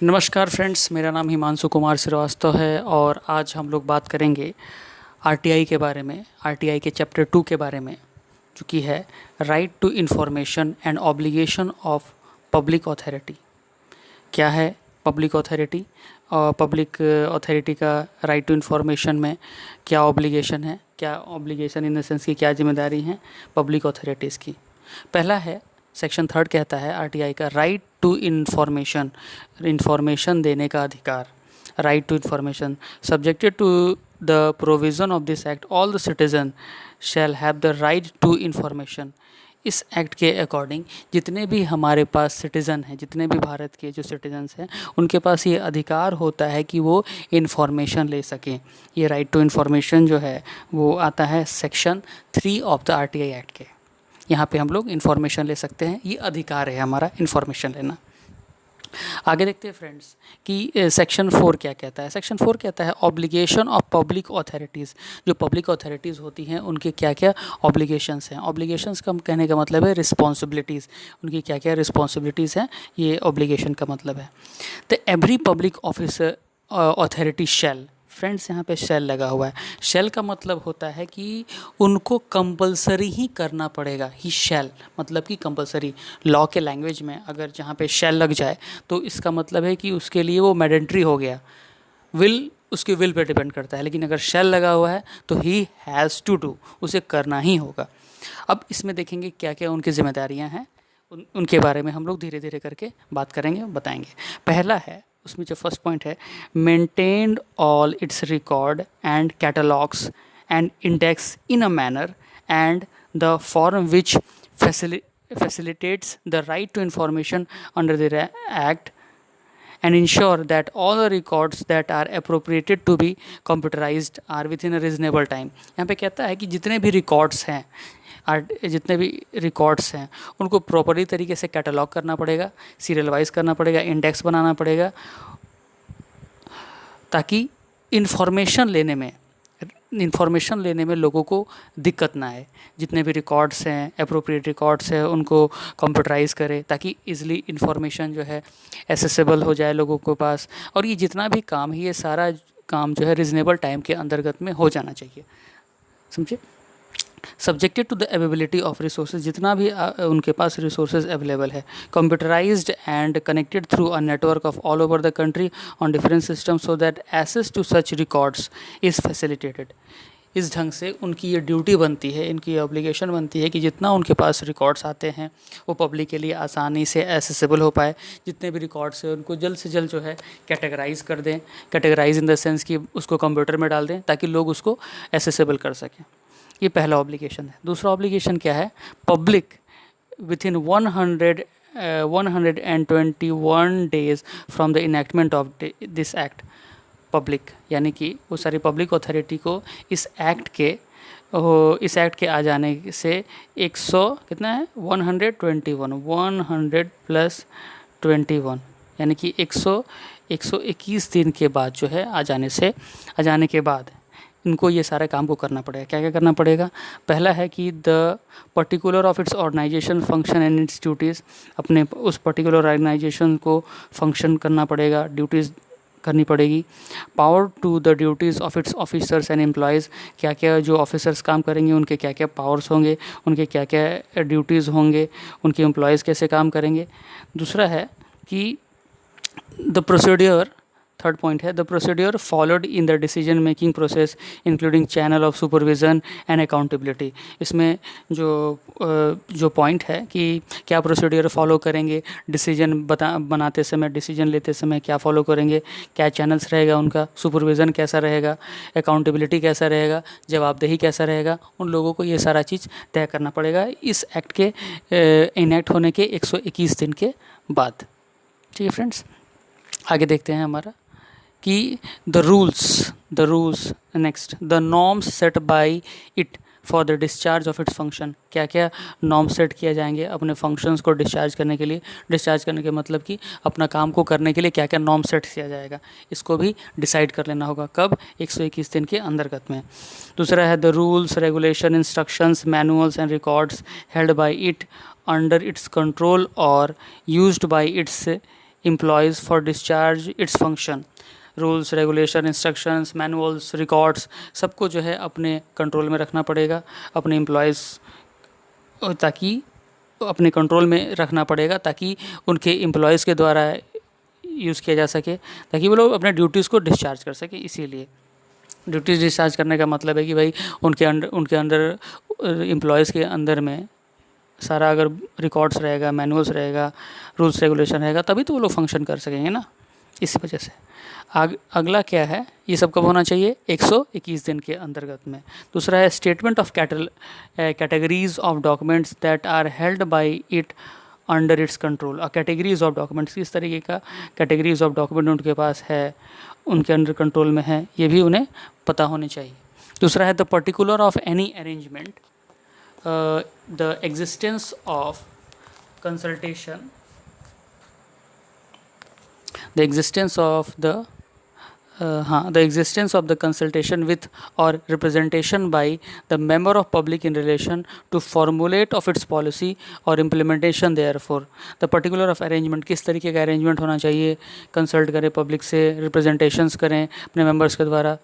नमस्कार फ्रेंड्स, मेरा नाम हिमांशु कुमार श्रीवास्तव है और आज हम लोग बात करेंगे आरटीआई के बारे में। आरटीआई के चैप्टर 2 के बारे में, जो कि है right to information and obligation of public authority. क्या है पब्लिक अथॉरिटी और पब्लिक अथॉरिटी का राइट टू इंफॉर्मेशन में क्या ऑब्लिगेशन है, क्या ऑब्लिगेशन इन द सेंस की क्या जिम्मेदारी हैं पब्लिक अथॉरिटीज़ की। पहला है सेक्शन 3 कहता है आरटीआई का राइट टू इंफॉर्मेशन देने का अधिकार। Right to information subjected to the provision of this act all the citizen shall have the right to information. इस एक्ट के अकॉर्डिंग जितने भी हमारे पास सिटीज़न हैं, जितने भी भारत के जो सिटीजन्स हैं, उनके पास ये अधिकार होता है कि वो इन्फॉर्मेशन ले सकें। ये राइट टू इन्फॉर्मेशन जो है वो आता है section 3 of the RTI act के। यहाँ पे हम लोग इन्फॉर्मेशन ले सकते हैं, ये अधिकार है हमारा इन्फॉर्मेशन लेना। आगे देखते हैं फ्रेंड्स कि सेक्शन 4 क्या कहता है। सेक्शन 4 कहता है ऑब्लिगेशन ऑफ पब्लिक अथॉरिटीज़। जो पब्लिक अथॉरिटीज़ होती हैं उनके क्या क्या ऑब्लिगेशंस हैं। ऑब्लिगेशंस का कहने का मतलब है रिस्पॉन्सिबिलिटीज़। उनकी क्या क्या रिस्पॉन्सिबिलिटीज़ हैं, ये ऑब्लिगेशन का मतलब है। तो एवरी पब्लिक ऑफिसर अथॉरिटी शैल, फ्रेंड्स यहाँ पे शेल लगा हुआ है। शेल का मतलब होता है कि उनको कंपलसरी ही करना पड़ेगा। ही शेल मतलब कि कंपलसरी। लॉ के लैंग्वेज में अगर जहाँ पे शेल लग जाए तो इसका मतलब है कि उसके लिए वो मैंडेटरी हो गया। विल उसके विल पे डिपेंड करता है, लेकिन अगर शेल लगा हुआ है तो ही हैज़ टू डू, उसे करना ही होगा। अब इसमें देखेंगे क्या क्या उनकी जिम्मेदारियाँ हैं, उनके बारे में हम लोग धीरे धीरे करके बात करेंगे, बताएंगे। पहला है, उसमें जो फर्स्ट पॉइंट है, maintained all it's record and catalogues and index in a manner and the form which facilitates the right to information under the act and ensure that all the records that are appropriated to be computerized are within a reasonable time। यहाँ पे कहता है कि जितने भी records हैं, उनको properly तरीके से कैटलॉग करना पड़ेगा, सीरियल वाइज करना पड़ेगा, इंडेक्स बनाना पड़ेगा, ताकि इन्फॉर्मेशन लेने में लोगों को दिक्कत ना आए। जितने भी रिकॉर्ड्स हैं, एप्रोप्रिएट रिकॉर्ड्स हैं, उनको कंप्यूटराइज़ करें ताकि इजीली इन्फॉर्मेशन जो है एसेसिबल हो जाए लोगों के पास। और ये जितना भी काम है, ये सारा काम जो है रिजनेबल टाइम के अंतर्गत में हो जाना चाहिए, समझे। Subjected to the availability of resources, जितना भी उनके पास रिसोर्सेज अवेलेबल है, computerized and connected through a network of all over the country on different system so that access to such records is facilitated. इस ढंग से उनकी ये ड्यूटी बनती है, इनकी ऑब्लिगेशन बनती है कि जितना उनके पास रिकॉर्ड्स आते हैं वो पब्लिक के लिए आसानी से एसेसिबल हो पाए। जितने भी रिकॉर्ड्स हैं उनको जल्द से जल्द जो है कैटेगराइज कर दें। कैटेगराइज इन द सेंस कि उसको कंप्यूटर में डाल दें ताकि लोग उसको एसेसिबल कर सकें। ये पहला ऑब्लिगेशन है। दूसरा ऑब्लिगेशन क्या है, public with in 121 days from the enactment of this act. Public यानी कि वो सारी पब्लिक अथॉरिटी को इस एक्ट के आ जाने से 100 कितना है 100 प्लस 21 यानी कि 121 दिन के बाद जो है आ जाने के बाद इनको ये सारे काम को करना पड़ेगा। क्या क्या करना पड़ेगा, पहला है कि the particular of its organization function and its duties, अपने उस पर्टिकुलर ऑर्गेनाइजेशन को फंक्शन करना पड़ेगा, ड्यूटीज़ करनी पड़ेगी। Power to the duties of its officers and employees, क्या क्या जो ऑफिसर्स काम करेंगे उनके क्या क्या पावर्स होंगे, उनके क्या क्या ड्यूटीज़ होंगे, उनके एम्प्लॉयज़ कैसे काम करेंगे। दूसरा है कि द प्रोसीड्योर, थर्ड पॉइंट है, the procedure followed in the decision making process including channel of supervision and accountability. इसमें जो पॉइंट है कि क्या प्रोसीड्योर फॉलो करेंगे, डिसीजन बनाते समय, डिसीजन लेते समय क्या फॉलो करेंगे, क्या चैनल्स रहेगा उनका, सुपरविज़न कैसा रहेगा, अकाउंटेबिलिटी कैसा रहेगा, जवाबदेही कैसा रहेगा, उन लोगों को ये सारा चीज़ तय करना पड़ेगा इस एक्ट के इनैक्ट होने के 121 दिन के बाद। ठीक है फ्रेंड्स, आगे देखते हैं हमारा कि the rules next, the norms set by it for the discharge of its function. क्या क्या नॉर्म सेट किया जाएंगे अपने फंक्शंस को डिस्चार्ज करने के लिए। डिस्चार्ज करने के मतलब कि अपना काम को करने के लिए क्या क्या नॉर्म सेट किया जाएगा, इसको भी डिसाइड कर लेना होगा। कब, 121 दिन के अंतर्गत में। दूसरा है the rules regulation instructions manuals and records held by it under its control और used by its employees for discharge its function. Rules, regulation, instructions, manuals, records सबको जो है अपने कंट्रोल में रखना पड़ेगा, अपने एम्प्लॉयज़ ताकि अपने कंट्रोल में रखना पड़ेगा ताकि उनके एम्प्लॉयज़ के द्वारा यूज़ किया जा सके, ताकि वो लोग अपने ड्यूटीज़ को डिस्चार्ज कर सकें। इसीलिए ड्यूटीज़ डिस्चार्ज करने का मतलब है कि भाई उनके अंदर एम्प्लॉयज़ के अंदर में सारा अगर रिकॉर्ड्स रहेगा, मैनुअल्स रहेगा, रूल्स रेगुलेशन रहेगा, तभी तो वो लोग फंक्शन कर सकेंगे ना। इसी वजह से अगला क्या है, ये सब कब होना चाहिए? 121 दिन के अंतर्गत में। दूसरा है statement of categories of documents that are held by it under its control. Categories of documents, किस तरीके का कैटेगरीज ऑफ डॉक्यूमेंट उनके पास है, उनके अंडर कंट्रोल में है, ये भी उन्हें पता होनी चाहिए। दूसरा है the particular of any arrangement, the existence of consultation, the existence of the consultation with or representation by the member of public in relation to formulate of its policy or implementation therefore. the particular of arrangement, किस तरीके का arrangement होना चाहिए, consult करें public से, representations करें अपने members के द्वारा,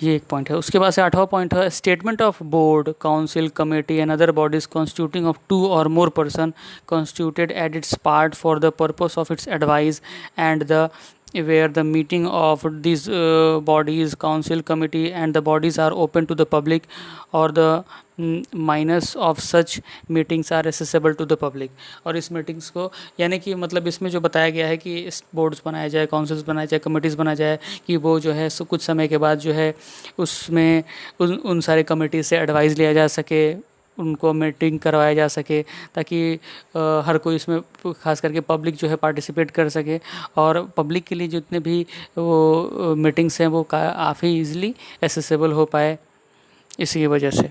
ये एक पॉइंट है। उसके बाद से 8वां पॉइंट है statement of board, council, committee and other bodies constituting of 2 or more person constituted at its part for the purpose of its advice and the where the meeting of these bodies, council, committee and the bodies are open to the public or the minus of such meetings are accessible to the public। और इस meetings को यानी कि मतलब इसमें जो बताया गया है कि इस बोर्ड्स बनाया जाए, काउंसिल्स बनाया जाए, कमेटीज़ बनाया जाए कि वो जो है कुछ समय के बाद जो है उसमें उन सारे कमेटी से एडवाइस लिया जा सके, उनको मीटिंग करवाया जा सके ताकि हर कोई इसमें खास करके पब्लिक जो है पार्टिसिपेट कर सके और पब्लिक के लिए जितने भी वो मीटिंग्स हैं वो काफ़ी ईजिली एसेसिबल हो पाए, इसी वजह से।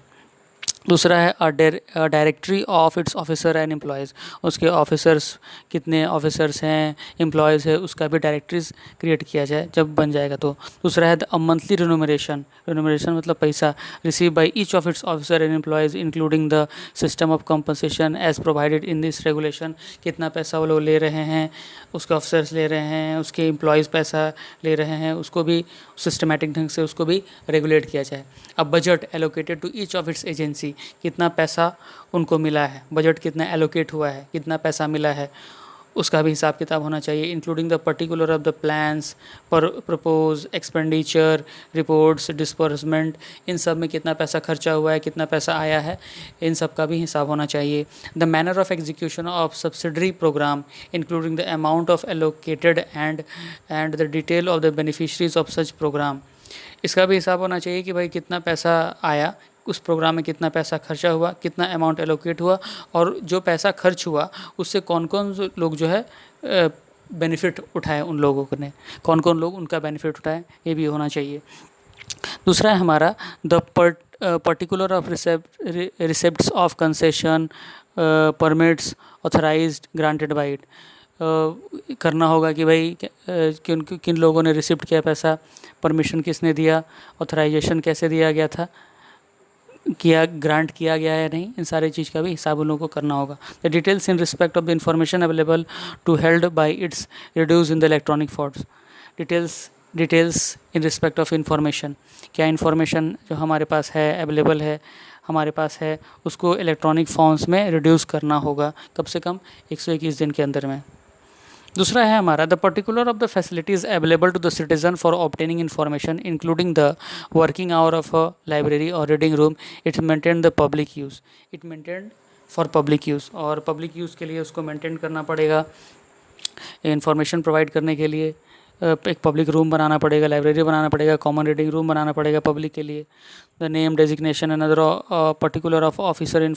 दूसरा है directory of its officer and employees, उसके ऑफिसर्स कितने ऑफिसर्स हैं, एम्प्लॉयज़ है, उसका भी डायरेक्टरीज क्रिएट किया जाए जब बन जाएगा तो। दूसरा है मंथली रिनोमरेशन मतलब पैसा, receive by each of its officer and employees including the system of compensation as provided in this regulation. कितना पैसा वो लोग ले रहे हैं, उसके ऑफिसर्स ले रहे हैं, उसके एम्प्लॉयज़ पैसा ले रहे हैं, उसको भी सिस्टमेटिक ढंग से उसको भी रेगुलेट किया जाए। अब budget allocated to each of its agency, कितना पैसा उनको मिला है, बजट कितना एलोकेट हुआ है, कितना पैसा मिला है, उसका भी हिसाब किताब होना चाहिए। Including the particular of the plans पर प्रपोज एक्सपेंडिचर रिपोर्ट्स डिस्बर्समेंट, इन सब में कितना पैसा खर्चा हुआ है, कितना पैसा आया है, इन सब का भी हिसाब होना चाहिए। The manner of execution of subsidiary program including the amount of allocated and the detail of the beneficiaries of such program, इसका भी हिसाब होना चाहिए कि भाई कितना पैसा आया, उस प्रोग्राम में कितना पैसा खर्चा हुआ, कितना अमाउंट एलोकेट हुआ और जो पैसा खर्च हुआ उससे कौन कौन लोग जो है बेनिफिट उठाए, उन लोगों ने कौन कौन लोग उनका बेनिफिट उठाए, ये भी होना चाहिए। दूसरा है हमारा the particular of receipts of concession permits authorized granted by it, करना होगा कि भाई किन लोगों ने रिसिप्ट किया पैसा, परमिशन किसने दिया, ऑथराइजेशन कैसे दिया गया था, ग्रांट किया गया है नहीं, इन सारी चीज़ का भी हिसाब उन लोगों को करना होगा। The details in respect of the information available to held by its reduce in the electronic forms, details in respect of information, क्या इन्फॉर्मेशन जो हमारे पास है अवेलेबल है हमारे पास है उसको इलेक्ट्रॉनिक फॉर्म्स में रिड्यूस करना होगा, कम से कम 121 दिन के अंदर में। दूसरा है हमारा the particular of the facilities available to the citizen for obtaining information including the working hour of a library और reading room, it maintain the public use, it maintain for public use, और public use के लिए उसको maintain करना पड़ेगा, information provide करने के लिए एक पब्लिक रूम बनाना पड़ेगा, लाइब्रेरी बनाना पड़ेगा, कॉमन रीडिंग रूम बनाना पड़ेगा पब्लिक के लिए। The name designation and other particular of officer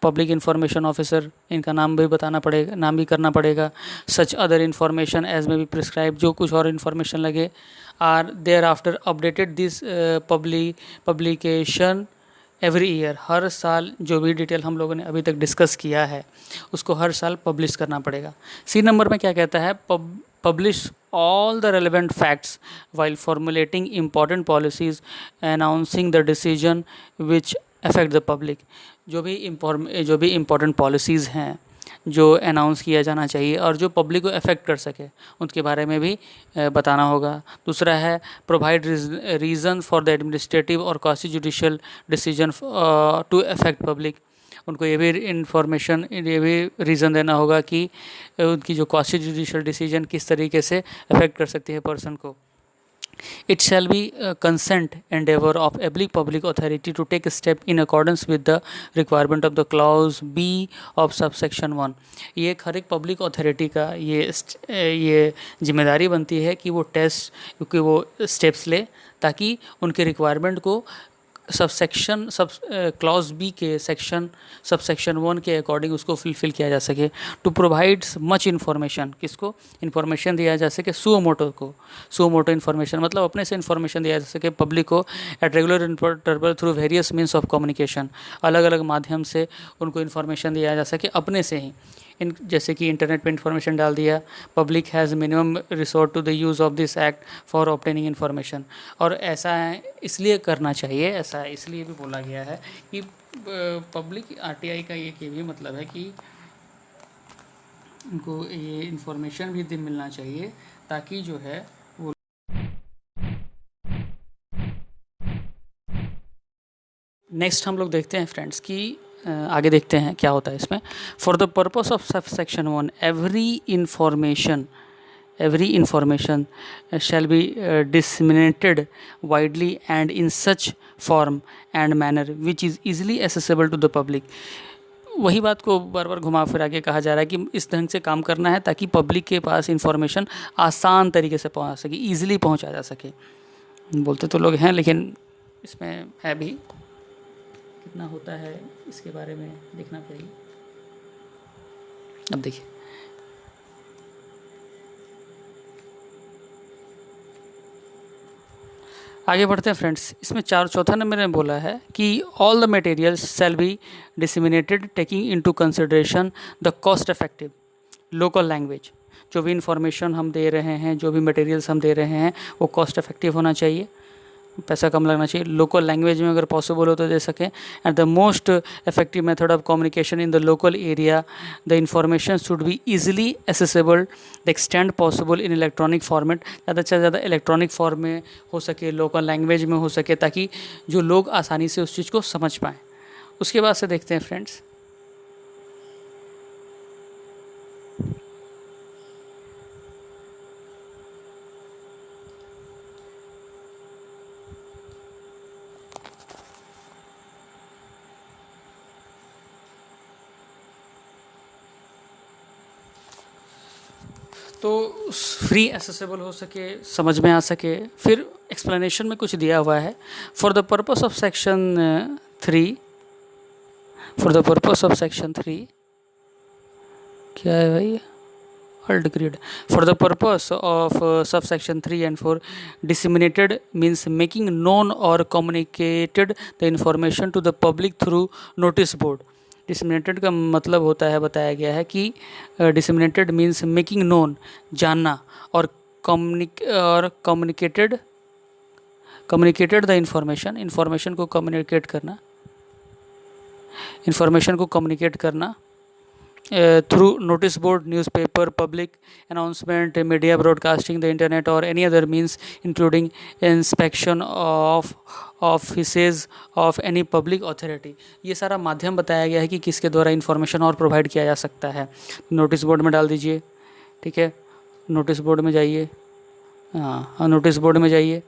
public information officer, इनका नाम भी बताना पड़ेगा, नाम भी करना पड़ेगा। सच अदर इन्फॉर्मेशन एज में भी प्रिस्क्राइब, जो कुछ और इन्फॉर्मेशन लगे are there after updated this publication every year, हर साल जो भी डिटेल हम लोगों ने अभी तक डिस्कस किया है उसको हर साल पब्लिश करना पड़ेगा। सी नंबर में क्या कहता है, publish all the relevant facts while formulating important policies, announcing the decision which affect the public। जो भी important policies हैं, जो अनाउंस किया जाना चाहिए और जो पब्लिक को अफेक्ट कर सके उनके बारे में भी बताना होगा। दूसरा है provide reason for the administrative और quasi judicial decision to affect public. उनको ये भी इंफॉर्मेशन, ये भी रीज़न देना होगा कि उनकी जो क्वासी जुडिशियल डिसीजन किस तरीके से अफेक्ट कर सकती है पर्सन को। It shall be a consent endeavor of every public authority to take a step in accordance with the requirement of the clause B of subsection 1। ये हर एक पब्लिक अथॉरिटी का ये जिम्मेदारी बनती है कि वो स्टेप्स ले ताकि उनके रिक्वायरमेंट को क्लॉज बी के सबसेक्शन 1 के अकॉर्डिंग उसको फुलफिल किया जा सके। टू प्रोवाइड मच इन्फॉर्मेशन, किसको इन्फॉर्मेशन दिया जा सके, सुओ मोटो इन्फॉर्मेशन मतलब अपने से इन्फॉर्मेशन दिया जा सके पब्लिक को at regular interval through various means of communication, अलग अलग माध्यम से उनको इन्फॉर्मेशन दिया जा सके अपने से ही। जैसे कि इंटरनेट पे इन्फॉर्मेशन डाल दिया, public has minimum resort to the use of this act for obtaining information. और ऐसा इसलिए करना चाहिए, ऐसा इसलिए भी बोला गया है कि पब्लिक आरटीआई का ये भी मतलब है कि उनको ये इन्फॉर्मेशन भी मिलना चाहिए ताकि जो है वो। नेक्स्ट हम लोग देखते हैं फ्रेंड्स कि आगे देखते हैं क्या होता है इसमें। For the purpose of subsection 1 every information shall be disseminated widely and in such form and manner which is easily accessible to the public। वही बात को बार बार घुमा फिरा के कहा जा रहा है कि इस ढंग से काम करना है ताकि पब्लिक के पास इंफॉर्मेशन आसान तरीके से पहुंच सके, ईजिली पहुंचा जा सके। बोलते तो लोग हैं लेकिन इसमें है भी, कितना होता है इसके बारे में देखना चाहिए। अब देखिए आगे बढ़ते हैं फ्रेंड्स। इसमें चौथा नंबर में बोला है कि all the materials shall be disseminated taking into consideration the cost effective local language. जो भी इंफॉर्मेशन हम दे रहे हैं, जो भी मटेरियल्स हम दे रहे हैं वो कॉस्ट इफेक्टिव होना चाहिए, पैसा कम लगना चाहिए, लोकल लैंग्वेज में अगर पॉसिबल हो तो दे सकें। And the most effective method of communication in the local area, the information should be easily accessible the extend possible in electronic format. ज़्यादा से ज़्यादा इलेक्ट्रॉनिक फॉर्म में हो सके, लोकल लैंग्वेज में हो सके ताकि जो लोग आसानी से उस चीज़ को समझ पाएँ। उसके बाद से देखते हैं फ्रेंड्स तो फ्री एसेसिबल हो सके, समझ में आ सके। फिर एक्सप्लेनेशन में कुछ दिया हुआ है। For the purpose of section 3 क्या है भाई, ऑल डिग्रीड। For the purpose of sub section 3 and 4 disseminated means making known or communicated the information to the public through notice board। Disseminated का मतलब होता है, बताया गया है कि डिसमिनेटेड मीन्स मेकिंग नोन, जानना, और कम्युनिकेटेड द इंफॉर्मेशन को कम्युनिकेट करना through notice board, newspaper, public announcement, media broadcasting, the internet और any other means including inspection of offices of any public authority. ये सारा माध्यम बताया गया है कि किसके द्वारा इन्फॉर्मेशन और प्रोवाइड किया जा सकता है। नोटिस बोर्ड में डाल दीजिए, ठीक है, नोटिस बोर्ड में जाइए, हाँ नोटिस बोर्ड में जाइए,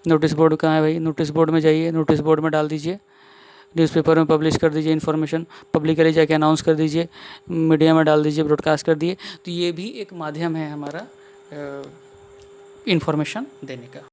नोटिस बोर्ड कहाँ है भाई, नोटिस बोर्ड में जाइए, नोटिस बोर्ड में डाल दीजिए, न्यूज़पेपर में पब्लिश कर दीजिए इन्फॉर्मेशन, पब्लिकली जाके अनाउंस कर दीजिए, मीडिया में डाल दीजिए, ब्रॉडकास्ट कर दिए। तो ये भी एक माध्यम है हमारा इन्फॉर्मेशन देने का।